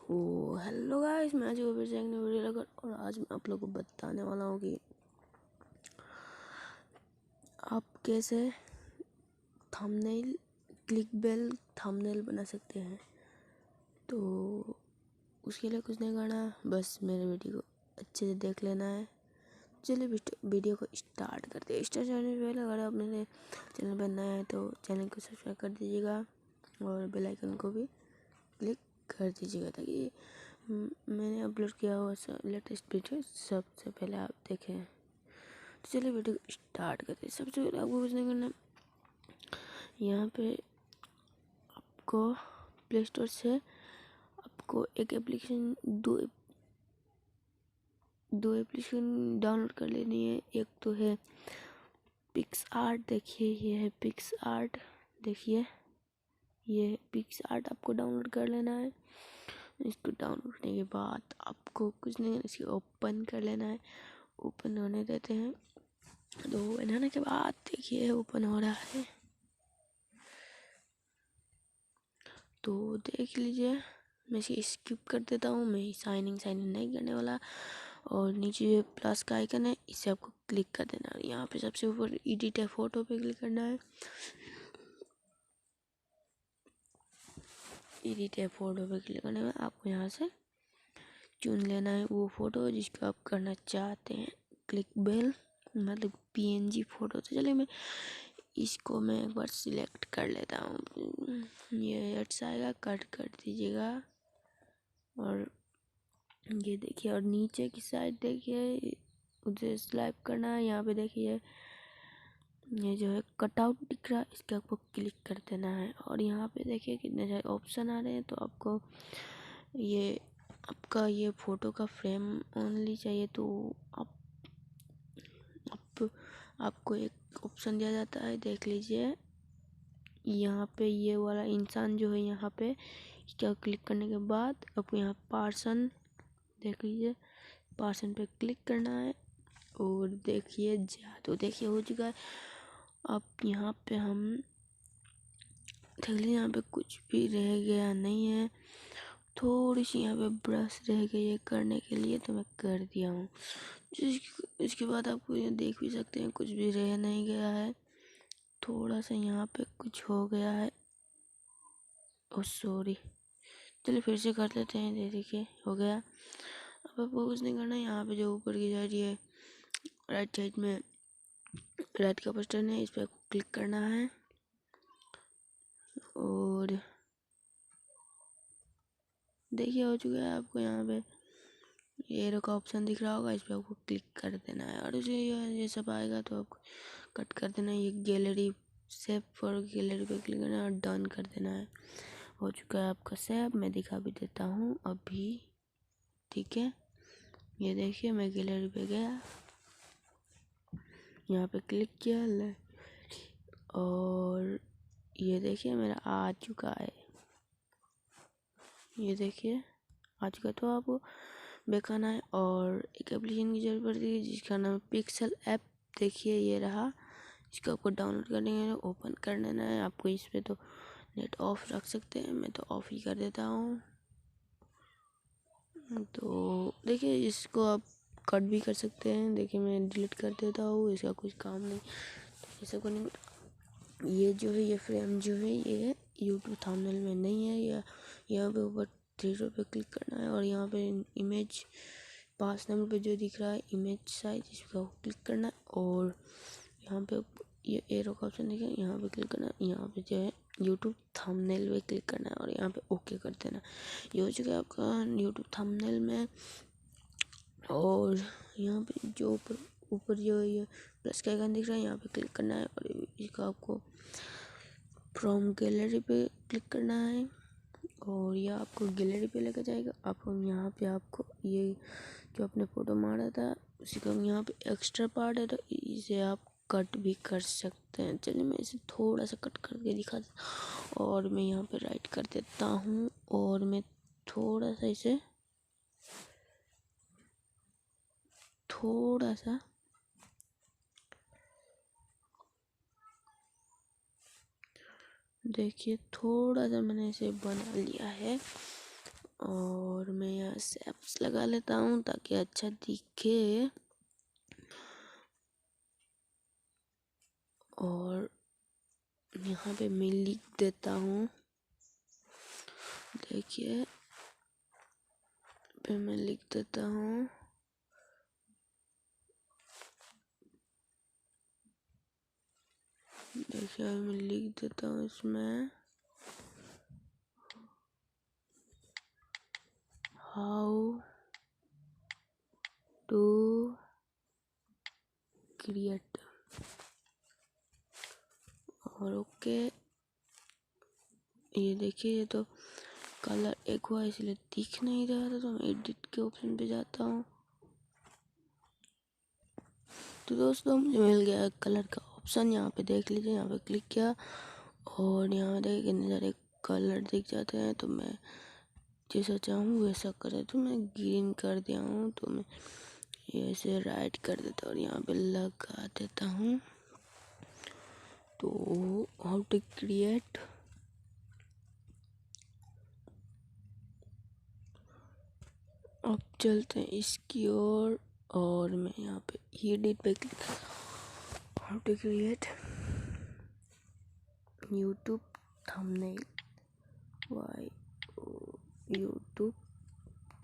तो hello guys, मैं आज फिर से एक नई वीडियो लेकर और आज मैं आप लोगों को बताने वाला हूँ कि आप कैसे थंबनेल क्लिकबेल थंबनेल बना सकते हैं। तो उसके लिए कुछ नहीं करना, बस मेरे वीडियो को अच्छे से देख लेना है। चलिए वीडियो को स्टार्ट करते हैं। स्टार्ट करने से पहले अगर आप मेरे चैनल पर नए हैं तो चैनल को सब्सक्राइब कर दीजिएगा और बेल आइकन को भी क्लिक कर दीजिएगा ताकि मैंने अपलोड किया हुआ लेटेस्ट वीडियो सबसे पहले आप देखें। तो चलिए वीडियो स्टार्ट करते हैं। सबसे पहले आपको कुछ नहीं करना, यहाँ पे आपको प्ले स्टोर से आपको एक एप्लीकेशन दो एप्लीकेशन डाउनलोड कर लेनी है। एक तो है पिक्स आर्ट, देखिए ये है पिक्स आर्ट, देखिए ये पिक्स आर्ट आपको डाउनलोड कर लेना है। इसको डाउनलोड करने के बाद आपको कुछ नहीं, इसको ओपन कर लेना है। ओपन होने देते हैं। तो ओपन होने के बाद देखिए ओपन हो रहा है, तो देख लीजिए। मैं इसे स्किप कर देता हूँ, मैं साइन इन नहीं करने वाला। और नीचे प्लस का आइकन है, इसे आपको क्लिक कर देना है। यहाँ पे सबसे ऊपर एडिट है फोटो पे क्लिक करना है। एडिट है फोटो पे क्लिक करने में आपको यहाँ से चुन लेना है वो फ़ोटो जिसको आप करना चाहते हैं क्लिकबेल, मतलब पीएनजी फ़ोटो। तो चलिए मैं इसको एक बार सिलेक्ट कर लेता हूँ। ये अच्छा आएगा, कट कर दीजिएगा। और ये देखिए, और नीचे की साइड देखिए उसे स्लाइप करना है। यहाँ पे देखिए ये जो है कटआउट दिख रहा है, इसका आपको क्लिक कर देना है। और यहाँ पे देखिए कितने सारे ऑप्शन आ रहे हैं। तो आपको ये आपका ये फ़ोटो का फ्रेम ओनली चाहिए तो आपको एक ऑप्शन दिया जाता है, देख लीजिए। यहाँ पे ये वाला इंसान जो है, यहाँ पे इसका क्लिक करने के बाद आपको यहाँ पर्सन, देख लीजिए पर्सन पे क्लिक करना है। और देखिए तो देखिए हो चुका है। अब यहाँ पे हम देख लीजिए, यहाँ पे कुछ भी रह गया नहीं है। थोड़ी सी यहाँ पे ब्रश रह गई है करने के लिए, तो मैं कर दिया हूँ। इसके बाद आपको ये देख भी सकते हैं कुछ भी रह नहीं गया है। थोड़ा सा यहाँ पे कुछ हो गया है, ओ सॉरी। चलिए फिर से कर लेते हैं। देखिए हो गया। अब आपको कुछ नहीं करना है। यहाँ पे जो ऊपर की साइड ये राइट साइड में राइट का बटन है, इस पर आपको क्लिक करना है। और देखिए हो चुका है। आपको यहाँ पे एरो का ऑप्शन दिख रहा होगा, इस पर आपको क्लिक कर देना है। और उसे ये सब आएगा तो आपको कट कर देना है। ये गैलरी सेव फॉर गैलरी पे क्लिक करना है और डन कर देना है। हो चुका है आपका सेव। मैं दिखा भी देता हूँ अभी, ठीक है। ये देखिए मैं गैलरी पे गया, यहाँ पे क्लिक किया और ये देखिए मेरा आ चुका है। ये देखिए आ चुका है। तो आपको बेखाना है और एक एप्लीकेशन की जरूरत पड़ती है जिसका नाम पिक्सल ऐप। देखिए ये रहा, इसको आपको डाउनलोड करने के लिए ओपन कर लेना है। आपको इस पे तो नेट ऑफ रख सकते हैं, मैं तो ऑफ ही कर देता हूँ। तो देखिए इसको आप कट भी कर सकते हैं। देखिए मैं डिलीट कर देता हूँ, इसका कुछ काम नहीं। तो ऐसा करने में ये जो है ये फ्रेम जो है ये यूट्यूब थंबनेल में नहीं है। यहाँ पे ऊपर 3 डॉट पे क्लिक करना है और यहाँ पे इमेज 5 नंबर पे जो दिख रहा है इमेज साइज, इस पर क्लिक करना है। और यहाँ पे ये एरो का ऑप्शन दिख रहा है, यहाँ पे क्लिक करना है। यहाँ पे जो है यूट्यूब थंबनेल पे क्लिक करना है और यहाँ पे ओके कर देना। ये हो चुका है आपका यूट्यूब थंबनेल में। और यहाँ पे जो ऊपर जो ये प्लस का आइकन दिख रहा है, यहाँ पे क्लिक करना है और इसका आपको फ्रॉम गैलरी पे क्लिक करना है और यह आपको गैलरी पे लेकर जाएगा। आपको यहाँ पे आपको ये जो आपने फ़ोटो मारा था उसी का यहाँ पे एक्स्ट्रा पार्ट है, तो इसे आप कट भी कर सकते हैं। चलिए मैं इसे थोड़ा सा कट करके दिखा देता हूँ। और मैं यहाँ पे राइट कर देता हूँ और मैं थोड़ा सा इसे थोड़ा सा देखिए थोड़ा सा मैंने इसे बना लिया है। और मैं यहाँ सेप्स लगा लेता हूँ ताकि अच्छा दिखे। और यहाँ पे मैं लिख देता हूँ, देखिए पे मैं लिख देता हूँ देखिए मैं लिख देता हूँ इसमें हाउ टू क्रिएट और ओके। ये देखिए ये तो कलर एक हुआ इसलिए दिख नहीं रहा था, तो मैं एडिट के ऑप्शन पे जाता हूँ। तो दोस्तों मुझे मिल गया कलर का ऑप्शन, यहाँ पे देख लीजिए, यहाँ पे क्लिक किया और यहाँ देखिए कितने सारे कलर दिख जाते हैं। तो मैं जैसा चाहूँ वैसा करे, तो मैं ग्रीन कर दिया हूँ, तो मैं ऐसे राइट कर देता हूँ और यहाँ पे लगा देता हूँ। तो हाउ टू क्रिएट, अब चलते हैं इसकी ओर और मैं यहाँ पे एडिट पे click, how to create YouTube thumbnail, YouTube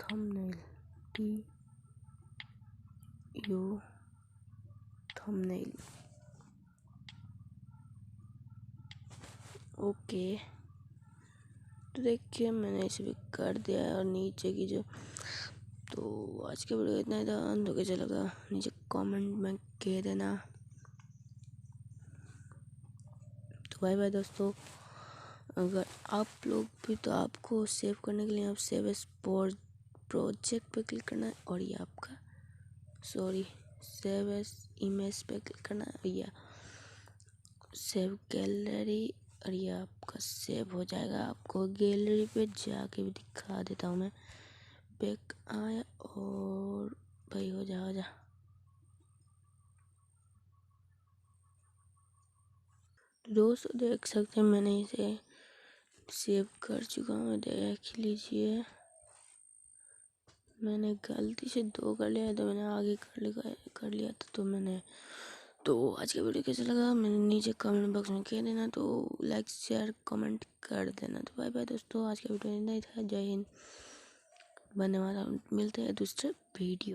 thumbnail, thumbnail okay. तो देखिए मैंने इसे भी कर दिया है और नीचे की जो, तो आज के वीडियो इतना ही था। तो कैसा लगा नीचे कमेंट में कह देना। तो बाय बाय दोस्तों। अगर आप लोग भी, तो आपको सेव करने के लिए आप सेव एज प्रोजेक्ट पे क्लिक करना है और ये आपका सेव एज इमेज पे क्लिक करना है, या सेव गैलरी, और ये आपका सेव हो जाएगा। आपको गैलरी पे जाके भी दिखा देता हूँ मैं। बैक आया और भाई हो जा दोस्तों देख सकते हैं मैंने इसे सेव कर चुका हूँ, देख लीजिए। मैंने गलती से 2 कर लिया, तो मैंने आगे कर लिया था। तो आज का वीडियो कैसा लगा मैंने नीचे कमेंट बॉक्स में कह देना। तो लाइक शेयर कमेंट कर देना। तो बाय बाय दोस्तों, आज का वीडियो इतना ही था। जय हिंद, धन्यवाद, मिलते हैं दूसरे वीडियो।